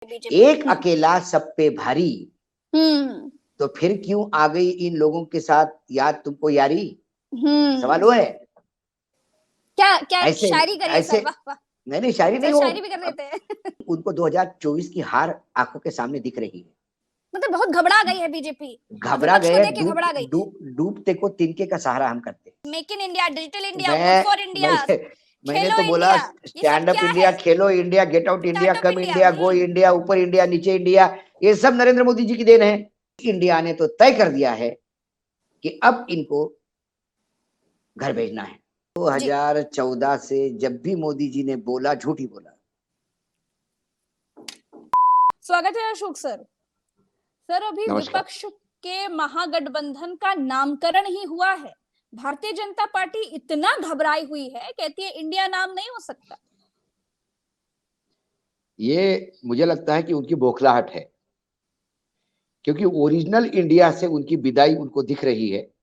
एक अकेला सब पे भारी। तो फिर क्यों आ गई इन लोगों के साथ याद तुमको यारी? सवाल वो है। क्या क्या ऐसे शायरी करिए ऐसे सर, वाह वाह। नहीं शायरी नहीं हो, शायरी भी कर देते हैं। उनको 2024 की हार आंखों के सामने दिख रही है। मतलब बहुत घबरा गई है बीजेपी, घबरा विपक्ष को गए, देख के घबरा गई। डूबते को तिनके का सहारा हम करते। Make in India, digital India, vote मैं फॉर इंडिया, मैंने खेलो तो बोला इंडिया, ये सब स्टैंड अप क्या इंडिया, है? खेलो India, get out India, startup come India. India, go India, ऊपर इंडिया, नीचे इंडिया, ये सब नरेंद्र मोदी जी की देन है। इंडिया ने तो तय कर दिया है कि अब इनको घर भेजना है। 2014 से जब भी मोदी जी ने बोला, झूठ ही बोला। स्वागत है अशोक सर। सर अभी नमस्कार। विपक्ष के महागठबंधन का नामकरण ही हुआ है। भारतीय जनता पार्टी इतना घबराई हुई है, कहती है इंडिया नाम नहीं हो सकता। ये मुझे लगता है कि उनकी बौखलाहट है, क्योंकि ओरिजिनल इंडिया से उनकी विदाई उनको दिख रही है।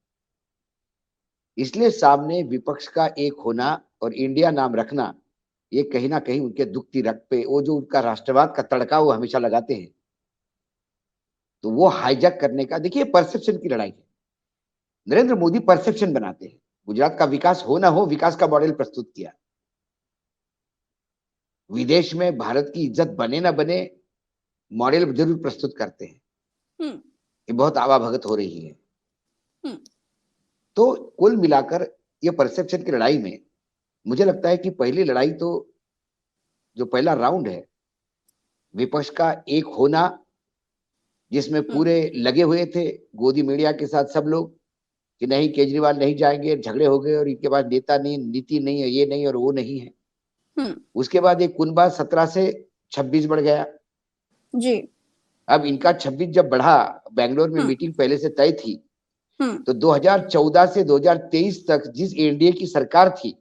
इसलिए सामने विपक्ष का एक होना और इंडिया नाम रखना, ये कहीं ना कहीं उनके दुखती रग पे, वो जो उनका राष्ट्रवाद का तड़का वो हमेशा लगाते हैं, तो वो हाईजैक करने का, देखिए परसेप्शन की लड़ाई है। नरेंद्र मोदी परसेप्शन बनाते हैं। गुजरात का विकास हो ना हो, विकास का मॉडल प्रस्तुत किया। विदेश में भारत की इज्जत बने ना बने, मॉडल जरूर प्रस्तुत करते हैं। ये बहुत आवाभगत हो रही है। तो कुल मिलाकर ये परसेप्शन की लड़ाई में मुझे लगता है कि पहली लड़ाई तो, जो पहला राउंड है, विपक्ष का एक होना, जिसमें पूरे लगे हुए थे गोदी मीडिया के साथ सब लोग कि नहीं केजरीवाल नहीं जाएंगे, झगड़े हो गए और इनके पास नेता नहीं, नीति नहीं है, ये नहीं और वो नहीं है। उसके बाद एक कुनबा 17 से 26 बढ़ गया जी। अब इनका 26 जब बढ़ा, बेंगलोर में मीटिंग पहले से तय थी, तो 2014 से 2023 तक जिस एनडीए की सरकार थी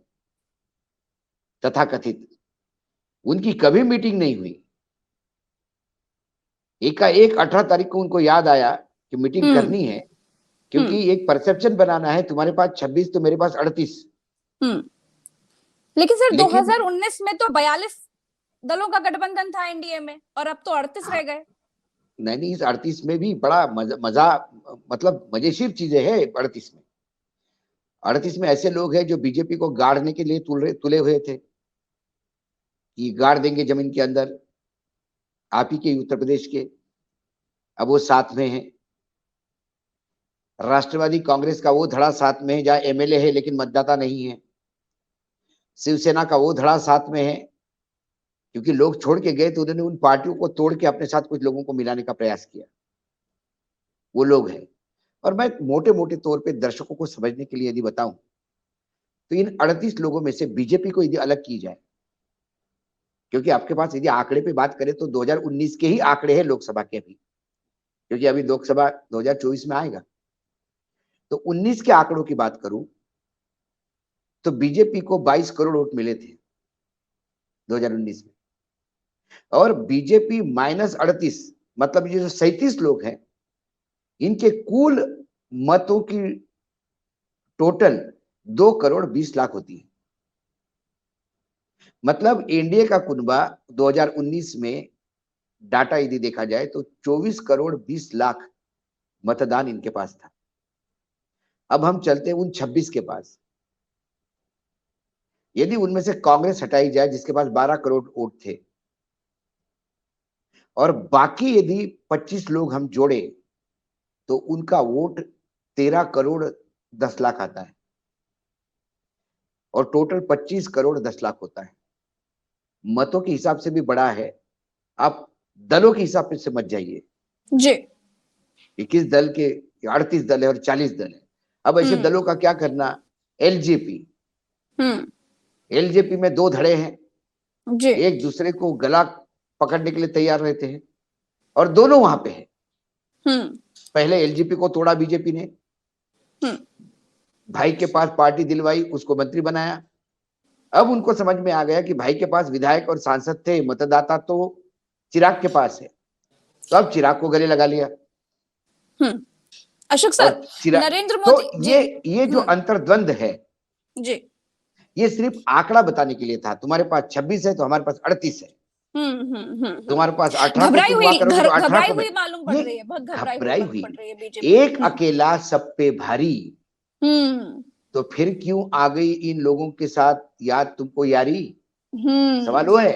तथाकथित, उनकी कभी मीटिंग नहीं हुई। एकाएक 18 तारीख को उनको याद आया कि मीटिंग करनी है, क्योंकि एक परसेप्शन बनाना है, तुम्हारे पास 26 तो मेरे पास 38। लेकिन सर 2019 में तो 42 दलों का गठबंधन था एनडीए में, और अब तो 38 रह गए। नहीं, इस 38 में भी बड़ा मजा मतलब मजेशीर चीजें है। 38 में ऐसे लोग हैं जो बीजेपी को गाड़ने के लिए तुले हुए थे कि गाड़ देंगे जमीन के अंदर, आप ही के उत्तर प्रदेश के। अब वो साथ में है। राष्ट्रवादी कांग्रेस का वो धड़ा साथ में है जहां एमएलए है लेकिन मतदाता नहीं है। शिवसेना का वो धड़ा साथ में है, क्योंकि लोग छोड़ के गए तो उन्होंने उन पार्टियों को तोड़ के अपने साथ कुछ लोगों को मिलाने का प्रयास किया। वो लोग हैं। और मैं मोटे मोटे तौर पे दर्शकों को समझने के लिए यदि बताऊं, तो इन 38 लोगों में से बीजेपी को यदि अलग की जाए, क्योंकि आपके पास यदि आंकड़े पे बात करें तो 2019 के ही आंकड़े हैं लोकसभा के अभी, क्योंकि अभी लोकसभा 2024 में आएगा। तो 19 के आंकड़ों की बात करूं तो बीजेपी को 22 करोड़ वोट मिले थे 2019 में, और बीजेपी -38, मतलब ये जो 37 लोग हैं, इनके कुल मतों की टोटल 2 करोड़ 20 लाख होती है। मतलब एनडीए का कुनबा 2019 में डाटा यदि देखा जाए तो 24 करोड़ 20 लाख मतदान इनके पास था। अब हम चलते हैं उन 26 के पास। यदि उनमें से कांग्रेस हटाई जाए जिसके पास 12 करोड़ वोट थे, और बाकी यदि 25 लोग हम जोड़े, तो उनका वोट 13 करोड़ 10 लाख आता है, और टोटल 25 करोड़ 10 लाख होता है। मतों के हिसाब से भी बड़ा है। आप दलों के हिसाब से मत जाइए जी। 21 दल के 38 दल है और 40 दल है। अब ऐसे दलों का क्या करना? एलजेपी एलजेपी में 2 धड़े हैं जी। एक दूसरे को गला पकड़ने के लिए तैयार रहते हैं, और दोनों वहां पे हैं। पहले एलजेपी को तोड़ा बीजेपी ने, भाई के पास पार्टी दिलवाई, उसको मंत्री बनाया। अब उनको समझ में आ गया कि भाई के पास विधायक और सांसद थे, मतदाता तो चिराग के पास है, तो अब चिराग को गले लगा लिया। अशोक सर, नरेंद्र मोदी तो ये जो अंतर्द्वंद है जी, ये सिर्फ आंकड़ा बताने के लिए था। तुम्हारे पास 26 है तो हमारे पास 38 है। तुम्हारे पास 18 को तुम वहां करोगे तो 18 को घबराई हुई मालूम पड़ रही है, बहुत घबराई हुई पड़ रही है बीजेपी। एक अकेला सब पे भारी। तो फिर क्यों आ गई इन लोगों के साथ याद तुमको यारी? सवाल वो है।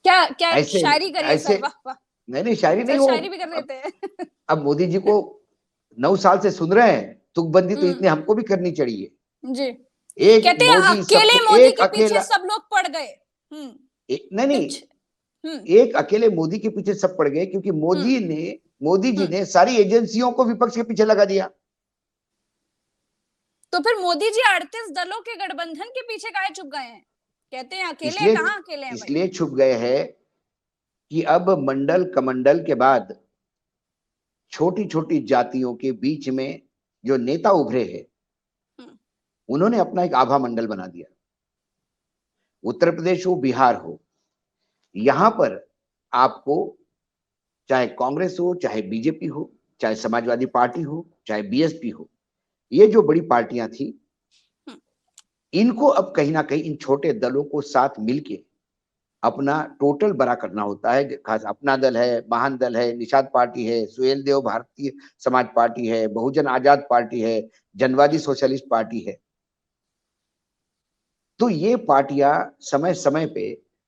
क्या क्या ऐसे शायरी करिए ऐसे सर, वाह वाह। नहीं शायरी नहीं सर हो। शायरी भी कर देते हैं। अब मोदी जी को 9 साल से सुन रहे हैं, तुकबंदी तो इतनी हमको भी करनी चाहिए। जी। एक कहते हैं मोदी अकेले सबको, मोदी एक के पीछे अकेला, सब लोग पड़ गए। नहीं एक अकेले मोदी के पीछे सब पड़ गए क्योंकि मोदी जी ने सारी एजेंसियों को विपक्ष के पीछे लगा दिया। तो फिर मोदी जी 38 दलों के गठबंधन के पीछे काहे छुप गए हैं? कहते हैं अकेले हैं, कहाँ अकेले हैं भाई? इसलिए छुप गए हैं कि अब मंडल कमंडल के बाद छोटी छोटी जातियों के बीच में जो नेता उभरे हैं, उन्होंने अपना एक आभा मंडल बना दिया। उत्तर प्रदेश हो, बिहार हो, यहां पर आपको चाहे कांग्रेस हो, चाहे बीजेपी हो, चाहे समाजवादी पार्टी हो, चाहे बीएसपी हो, ये जो बड़ी पार्टियां थी, इनको अब कहीं ना कहीं इन छोटे दलों को साथ मिलके अपना टोटल बड़ा करना होता है। खास अपना दल है, महान दल है, निषाद पार्टी है, सुहेल देव भारतीय समाज पार्टी है, बहुजन आजाद पार्टी है, जनवादी सोशलिस्ट पार्टी है। तो ये पार्टियां समय समय पे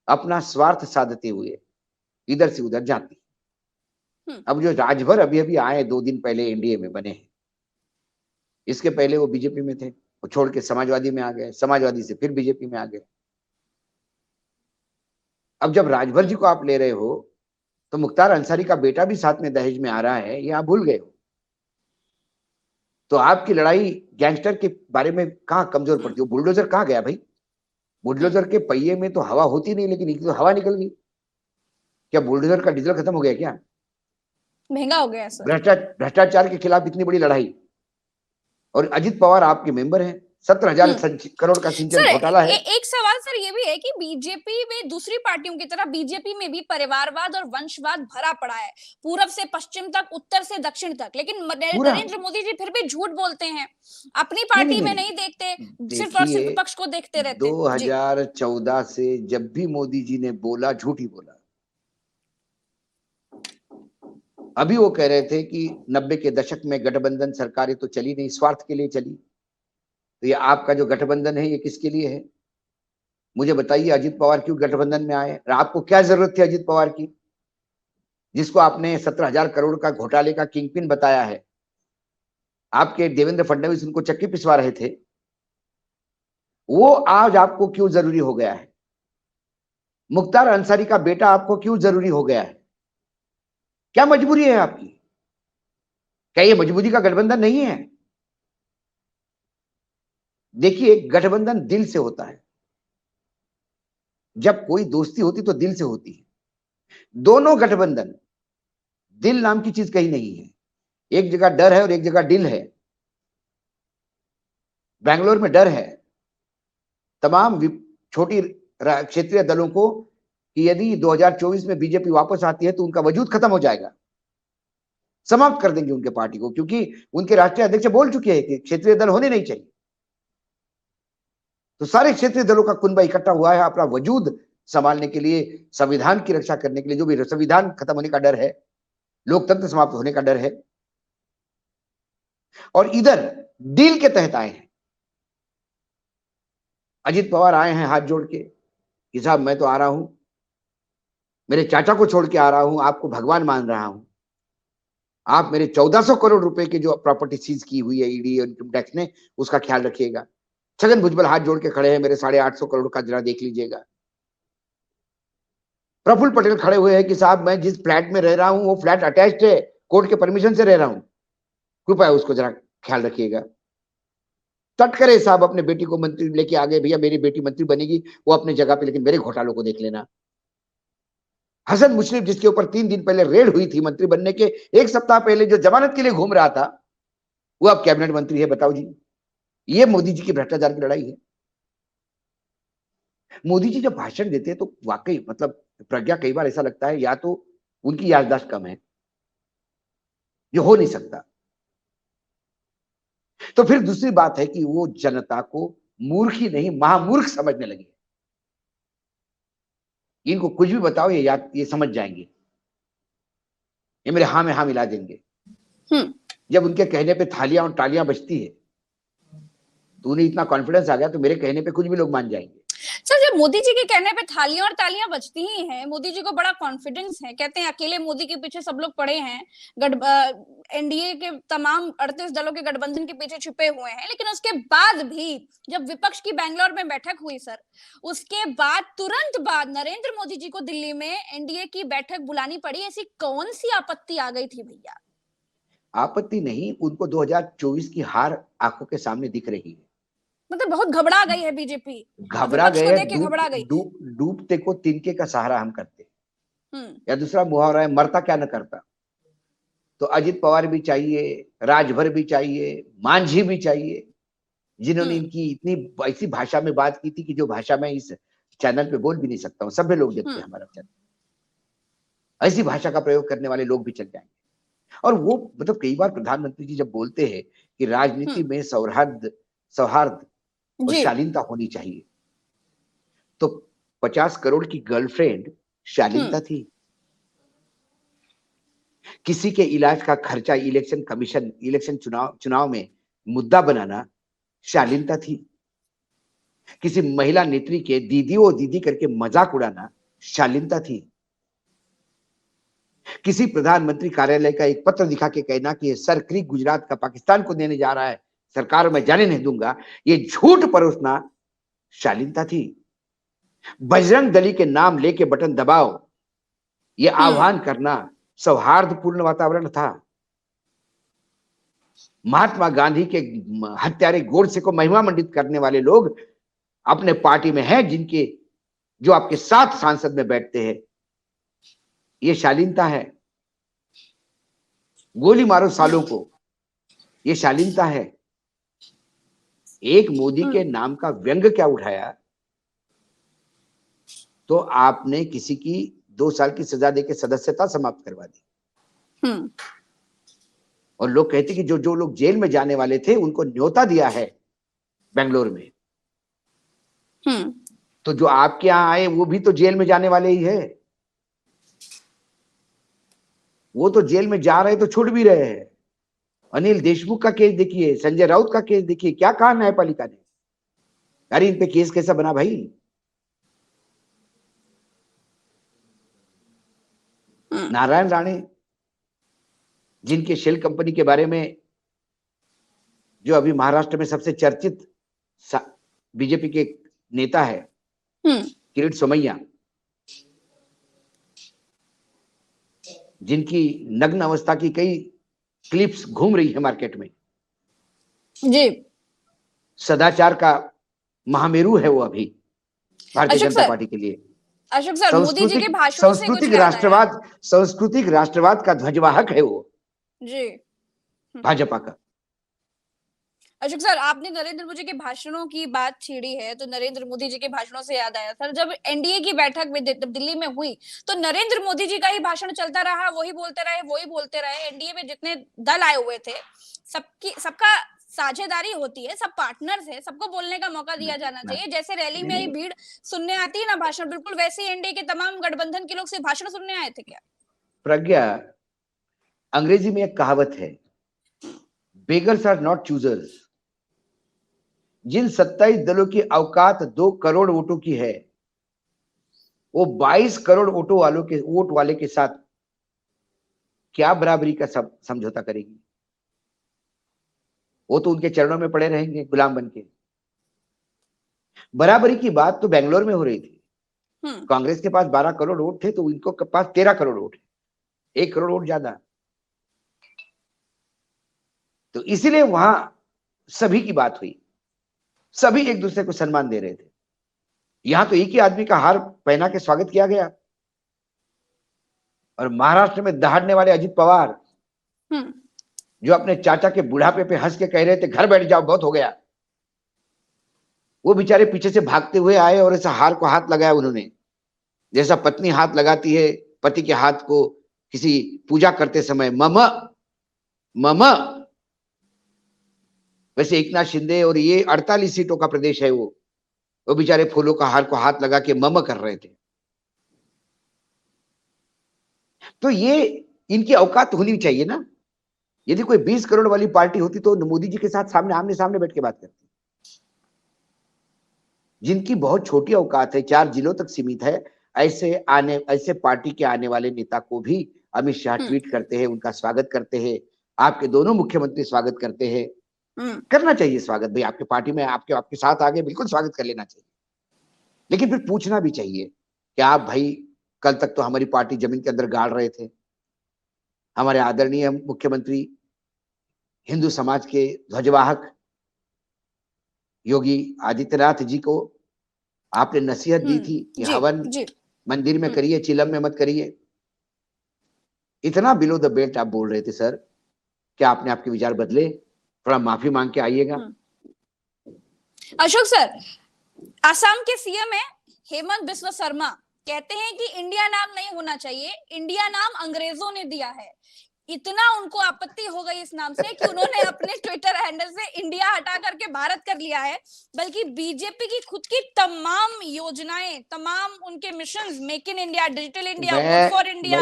अपना स्वार्थ साधते हुए इधर से उधर जाती। अब जो राजभर अभी अभी आए 2 दिन पहले एनडीए में बने हैं, इसके पहले वो बीजेपी में थे, वो छोड़ के समाजवादी में आ गए, समाजवादी से फिर बीजेपी में आ गए। अब जब राजभर जी को आप ले रहे हो तो मुख्तार अंसारी का बेटा भी साथ में दहेज में आ रहा है, ये आप भूल गए हो। तो आपकी लड़ाई गैंगस्टर के बारे में कहां कमजोर पड़ती है? बुलडोजर कहां गया भाई? बुलडोजर के पहिए में तो हवा होती नहीं, लेकिन तो हवा निकल गई। क्या बुलडोजर का डीजल खत्म हो गया क्या? महंगा हो गया सर। भ्रष्टाचार के खिलाफ इतनी बड़ी लड़ाई, और अजित पवार आपके मेंबर हैं। 17,000 करोड़ का सिंचन घोटाला है। एक सवाल सर ये भी है कि बीजेपी में दूसरी पार्टियों की तरह बीजेपी में भी परिवारवाद और वंशवाद भरा पड़ा है, पूरब से पश्चिम तक, उत्तर से दक्षिण तक। लेकिन नरेंद्र मोदी जी फिर भी झूठ बोलते हैं, अपनी पार्टी में नहीं देखते, सिर्फ और सिर्फ विपक्ष को देखते रहते। 2014 से जब भी मोदी जी ने बोला, झूठ ही बोला। अभी वो कह रहे थे कि 90 के दशक में गठबंधन सरकारें तो चली नहीं, स्वार्थ के लिए चली। तो ये आपका जो गठबंधन है, ये किसके लिए है? मुझे बताइए, अजित पवार क्यों गठबंधन में आए? आपको क्या जरूरत थी अजित पवार की, जिसको आपने 17,000 करोड़ का घोटाले का किंगपिन बताया है? आपके देवेंद्र फडणवीस उनको चक्की पिसवा रहे थे। वो आज आपको क्यों जरूरी हो गया है? मुख्तार अंसारी का बेटा आपको क्यों जरूरी हो गया है? क्या मजबूरी है आपकी? क्या ये मजबूरी का गठबंधन नहीं है? देखिए, गठबंधन दिल से होता है। जब कोई दोस्ती होती तो दिल से होती है। दोनों गठबंधन, दिल नाम की चीज कहीं नहीं है। एक जगह डर है और एक जगह दिल है। बेंगलोर में डर है तमाम छोटी क्षेत्रीय दलों को कि यदि 2024 में बीजेपी वापस आती है तो उनका वजूद खत्म हो जाएगा, समाप्त कर देंगे उनके पार्टी को, क्योंकि उनके राष्ट्रीय अध्यक्ष बोल चुके हैं कि क्षेत्रीय दल होने नहीं चाहिए। तो सारे क्षेत्रीय दलों का कुनबा इकट्ठा हुआ है अपना वजूद संभालने के लिए, संविधान की रक्षा करने के लिए। जो भी संविधान खत्म होने का डर है, लोकतंत्र समाप्त होने का डर है। और इधर डील के तहत आए हैं। अजित पवार आए हैं हाथ जोड़ के कि साहब मैं तो आ रहा हूं, मेरे चाचा को छोड़ के आ रहा हूं, आपको भगवान मान रहा हूं, आप मेरे 1400 करोड़ रुपए की जो प्रॉपर्टी सीज की हुई है ईडी और इनकम टैक्स ने, उसका ख्याल रखिएगा। छगन भुजबल हाथ जोड़ के खड़े हैं, मेरे 850 करोड़ का जरा देख लीजिएगा। प्रफुल्ल पटेल खड़े हुए हैं कि साहब मैं जिस फ्लैट में रह रहा हूं वो फ्लैट अटैच्ड है, कोर्ट के परमिशन से रह रहा हूं, कृपया उसको जरा ख्याल रखिएगा। तटकरे साहब अपने बेटी को मंत्री लेके आ गए, भैया मेरी बेटी मंत्री बनेगी, वो अपने जगह पे, लेकिन मेरे घोटालों को देख लेना। हसन मुशर्रफ, जिसके ऊपर 3 दिन पहले रेड हुई थी, मंत्री बनने के 1 सप्ताह पहले जो जमानत के लिए घूम रहा था, वो अब कैबिनेट मंत्री है। बताओ जी, ये मोदी जी की भ्रष्टाचार की लड़ाई है। मोदी जी जब भाषण देते हैं तो वाकई मतलब प्रज्ञा, कई बार ऐसा लगता है या तो उनकी याददाश्त कम है, जो हो नहीं सकता। तो फिर दूसरी बात है कि वो जनता को मूर्ख ही नहीं महामूर्ख समझने लगे। इनको कुछ भी बताओ ये याद, ये समझ जाएंगे, ये मेरे हाँ में हाँ मिला देंगे। जब उनके कहने पे थालियां और तालियां बजती है तो उन्हें इतना कॉन्फिडेंस आ गया तो मेरे कहने पे कुछ भी लोग मान जाएंगे। सर, जब मोदी जी के कहने पे थालियां और तालियां बजती ही हैं, मोदी जी को बड़ा कॉन्फिडेंस है, कहते हैं अकेले मोदी के पीछे सब लोग पड़े हैं, एनडीए के तमाम 38 दलों के गठबंधन के पीछे छुपे हुए हैं, लेकिन उसके बाद भी जब विपक्ष की बैंगलोर में बैठक हुई सर, उसके बाद तुरंत बाद नरेंद्र मोदी जी को दिल्ली में एनडीए की बैठक बुलानी पड़ी। ऐसी कौन सी आपत्ति आ गई थी भैया? आपत्ति नहीं, उनको 2024 की हार आंखों के सामने दिख रही है। मतलब बहुत घबरा गई है बीजेपी, घबरा गए, देख के घबरा गई। डूबते को तिनके का सहारा हम करते, या दूसरा मुहावरा है मरता क्या न करता। तो अजित पवार भी चाहिए, राजभर भी चाहिए, मांझी भी चाहिए, जिन्होंने इनकी इतनी ऐसी भाषा में बात की थी कि जो भाषा मैं इस चैनल पे बोल भी नहीं सकता हूँ, सभ्य लोग देखते हैं हमारा चैनल। ऐसी भाषा का प्रयोग करने वाले लोग भी चल जाएंगे। और वो मतलब कई बार प्रधानमंत्री जी जब बोलते हैं कि राजनीति में सौहार्द और शालीनता होनी चाहिए, तो 50 करोड़ की गर्लफ्रेंड शालीनता थी। किसी के इलाज का खर्चा इलेक्शन चुनाव में मुद्दा बनाना शालीनता थी। किसी महिला नेत्री के दीदी करके मजाक उड़ाना शालीनता थी। किसी प्रधानमंत्री कार्यालय का एक पत्र दिखा के कहना कि सर क्रीक गुजरात का पाकिस्तान को देने जा रहा है, सरकार में जाने नहीं दूंगा, ये झूठ परोसना शालीनता थी। बजरंग दली के नाम लेके बटन दबाओ, ये आह्वान करना सौहार्दपूर्ण वातावरण था। महात्मा गांधी के हत्यारे गोडसे को महिमा मंडित करने वाले लोग अपने पार्टी में हैं, जो आपके साथ सांसद में बैठते हैं, ये शालीनता है। गोली मारो सालों को, ये शालीनता है। एक मोदी के नाम का व्यंग क्या उठाया तो आपने किसी की 2 साल की सजा देके सदस्यता समाप्त करवा दी। और लोग कहते कि जो लोग जेल में जाने वाले थे उनको न्योता दिया है बेंगलोर में। तो जो आपके यहां आए वो भी तो जेल में जाने वाले ही है। वो तो जेल में जा रहे तो छूट भी रहे हैं। अनिल देशमुख का केस देखिए, संजय राउत का केस देखिए, क्या कहा न्यायपालिका ने। अरे इन पे केस कैसा बना भाई? नारायण राणे, जिनके शेल कंपनी के बारे में जो अभी महाराष्ट्र में सबसे चर्चित बीजेपी के नेता है किरीट सोमैया, जिनकी नग्न अवस्था की कई क्लिप्स घूम रही है मार्केट में जी, सदाचार का महामेरू है वो अभी भारतीय जनता पार्टी के लिए। अशोक सर, मोदी जी के भाषणों से कुछ सांस्कृतिक राष्ट्रवाद का ध्वजवाहक है वो जी, भाजपा का। अशोक सर, आपने नरेंद्र मोदी के भाषणों की बात छेड़ी है, तो नरेंद्र मोदी जी के भाषणों से याद आया सर, जब एनडीए की बैठक में दिल्ली में हुई तो नरेंद्र मोदी जी का ही भाषण चलता रहा, वही बोलते रहे। एनडीए में जितने दल आए हुए थे सबका साझेदारी होती है, सब पार्टनर्स है, सबको बोलने का मौका दिया जाना चाहिए। जैसे रैली में ही भीड़ सुनने आती है ना भाषण, बिल्कुल वैसे ही एनडीए के तमाम गठबंधन के लोग सिर्फ भाषण सुनने आए थे क्या? प्रज्ञा, अंग्रेजी में एक कहावत है, बेगर्स आर नॉट चूजर्स। जिन 27 दलों की औकात 2 करोड़ वोटों की है, वो 22 करोड़ वोट वाले के साथ क्या बराबरी का समझौता करेगी? वो तो उनके चरणों में पड़े रहेंगे गुलाम बनके। बराबरी की बात तो बेंगलोर में हो रही थी। कांग्रेस के पास 12 करोड़ वोट थे तो इनको पास 13 करोड़ वोट, 1 करोड़ वोट ज्यादा। तो इसीलिए वहां सभी की बात हुई, सभी एक दूसरे को सम्मान दे रहे थे। यहां तो एक ही आदमी का हार पहना के स्वागत किया गया। और महाराष्ट्र में दहाड़ने वाले अजित पवार, जो अपने चाचा के बुढ़ापे पे हंस के कह रहे थे घर बैठ जाओ बहुत हो गया, वो बेचारे पीछे से भागते हुए आए और ऐसा हार को हाथ लगाया उन्होंने, जैसा पत्नी हाथ लगाती है पति के हाथ को किसी पूजा करते समय, ममा ममा। वैसे एकनाथ शिंदे और ये 48 सीटों का प्रदेश है, वो बेचारे फूलों का हार को हाथ लगा के मम कर रहे थे। तो ये इनकी औकात होनी चाहिए ना। यदि कोई 20 करोड़ वाली पार्टी होती तो मोदी जी के साथ सामने आमने सामने बैठ के बात करती। जिनकी बहुत छोटी औकात है, 4 जिलों तक सीमित है, ऐसे पार्टी के आने वाले नेता को भी अमित शाह ट्वीट करते हैं, उनका स्वागत करते हैं, आपके दोनों मुख्यमंत्री स्वागत करते हैं। करना चाहिए स्वागत भाई, आपके पार्टी में आपके साथ आगे, बिल्कुल स्वागत कर लेना चाहिए। लेकिन फिर पूछना भी चाहिए कि आप भाई, कल तक तो हमारी पार्टी जमीन के अंदर गाड़ रहे थे, हमारे आदरणीय मुख्यमंत्री, हिंदू समाज के ध्वजवाहक योगी आदित्यनाथ जी को आपने नसीहत दी थी कि हवन मंदिर में करिए, चिलम में मत करिए। इतना बिलो द बेल्ट आप बोल रहे थे सर, क्या आपने आपके विचार बदले? थोड़ा माफी मांग के आइएगा। अशोक सर, असम के सीएम है हेमंत बिस्वा शर्मा, कहते हैं कि इंडिया नाम नहीं होना चाहिए, इंडिया नाम अंग्रेजों ने दिया है। इतना उनको आपत्ति हो गई इस नाम से कि उन्होंने अपने ट्विटर हैंडल से इंडिया हटा करके भारत कर लिया है। बल्कि बीजेपी की खुद की तमाम योजनाएं, तमाम उनके missions, make in India, digital India, vote for India,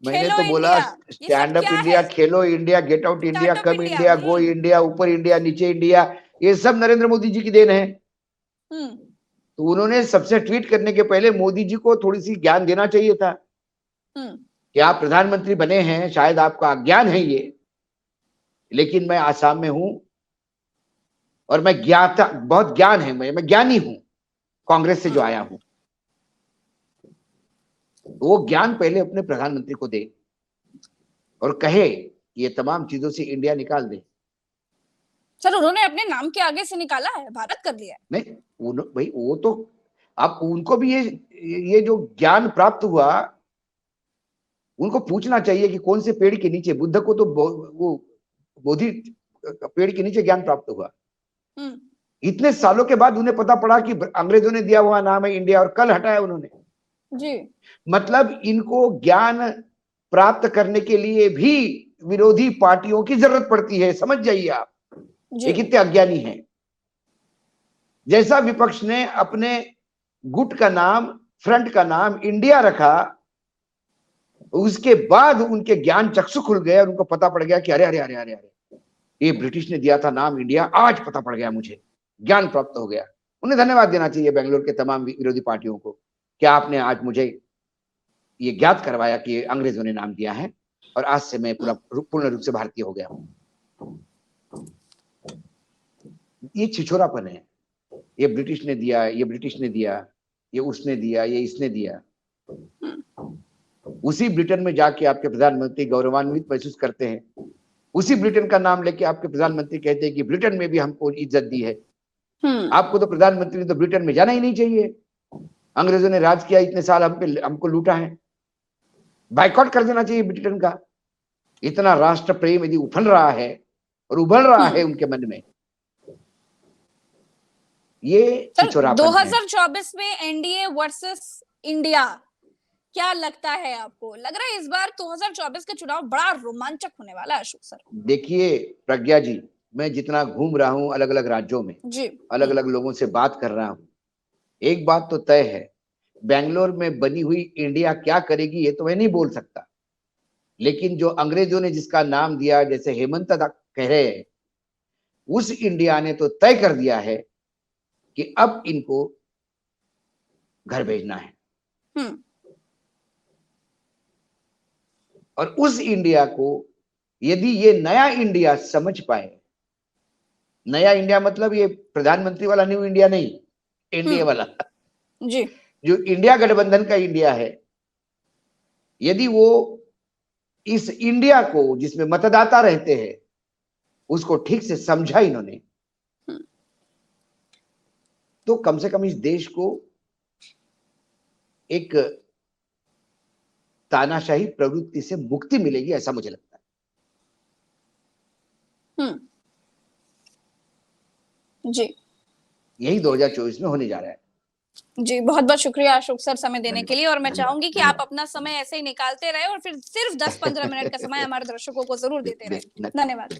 मैंने तो बोला स्टैंड अप इंडिया, खेलो India, get out India, come India, go India, ऊपर इंडिया, नीचे इंडिया, ये सब नरेंद्र मोदी जी की देन है। तो उन्होंने सबसे ट्वीट करने के पहले मोदी जी को थोड़ी सी ज्ञान देना चाहिए था कि आप प्रधानमंत्री बने हैं, शायद आपका अज्ञान है ये, लेकिन मैं आसाम में हूं और मैं बहुत ज्ञान है, मैं ज्ञानी हूं, कांग्रेस से जो आया हूं। वो ज्ञान पहले अपने प्रधानमंत्री को दे और कहे कि ये तमाम चीजों से इंडिया निकाल दे। सर, उन्होंने अपने नाम के आगे से निकाला है, भारत कर लिया है। नहीं भाई, वो तो अब उनको भी ये जो ज्ञान प्राप्त हुआ, उनको पूछना चाहिए कि कौन से पेड़ के नीचे, बुद्ध को तो वो बोधि पेड़ के नीचे ज्ञान प्राप्त हुआ। इतने सालों के बाद उन्हें पता पड़ा कि अंग्रेजों ने दिया हुआ नाम है इंडिया, और कल हटाया उन्होंने जी। मतलब इनको ज्ञान प्राप्त करने के लिए भी विरोधी पार्टियों की जरूरत पड़ती है, समझ जाइए आप, ये कितने अज्ञानी हैं। जैसा विपक्ष ने अपने गुट का नाम, फ्रंट का नाम इंडिया रखा, उसके बाद उनके ज्ञान चक्षु खुल गए और उनको पता पड़ गया कि अरे अरे अरे अरे अरे, ये ब्रिटिश ने दिया था नाम इंडिया, आज पता पड़ गया, मुझे ज्ञान प्राप्त हो गया। उन्हें धन्यवाद देना चाहिए बेंगलोर के तमाम विरोधी पार्टियों को कि आपने आज मुझे ये ज्ञात करवाया कि अंग्रेजों ने नाम दिया है, और आज से मैं पूर्ण रूप से भारतीय हो गया हूं। ये छिछोरापन है, ये ब्रिटिश ने दिया, ये ब्रिटिश ने दिया, ये उसने दिया, ये इसने दिया। उसी ब्रिटेन में जाके आपके प्रधानमंत्री गौरवान्वित महसूस करते हैं, उसी ब्रिटेन का नाम लेके आपके प्रधानमंत्री कहते हैं कि ब्रिटेन में भी हमको इज्जत दी है। आपको तो प्रधानमंत्री तो ब्रिटेन में जाना ही नहीं चाहिए, अंग्रेजों ने राज किया इतने साल, हमको लूटा है, बाइकआउट कर देना चाहिए ब्रिटेन का। इतना राष्ट्र प्रेम यदि उफल रहा है और उभर रहा है उनके मन में, ये 2024 में एनडीए वर्सेस इंडिया, क्या लगता है आपको? लग रहा है इस बार 2024 का चुनाव बड़ा रोमांचक होने वाला है अशोक सर। देखिए प्रज्ञा जी, मैं जितना घूम रहा हूं अलग अलग राज्यों में जी, अलग अलग लोगों से बात कर रहा हूं, एक बात तो तय है, बेंगलोर में बनी हुई इंडिया क्या करेगी ये तो मैं नहीं बोल सकता, लेकिन जो अंग्रेजों ने जिसका नाम दिया, जैसे हेमंत कह रहे हैं, उस इंडिया ने तो तय कर दिया है कि अब इनको घर भेजना है। और उस इंडिया को यदि ये नया इंडिया समझ पाए, नया इंडिया मतलब ये प्रधानमंत्री वाला न्यू इंडिया नहीं, इंडिया वाला जी, जो इंडिया गठबंधन का इंडिया है, यदि वो इस इंडिया को जिसमें मतदाता रहते हैं उसको ठीक से समझा इन्होंने, तो कम से कम इस देश को एक तानाशाही प्रवृत्ति से मुक्ति मिलेगी, ऐसा मुझे लगता है। जी, यही 2024 में होने जा रहा है। जी, बहुत बहुत शुक्रिया अशोक सर समय देने के लिए, और मैं चाहूंगी कि आप अपना समय ऐसे ही निकालते रहे और फिर सिर्फ 10-15 मिनट का समय हमारे दर्शकों को जरूर देते रहे। धन्यवाद।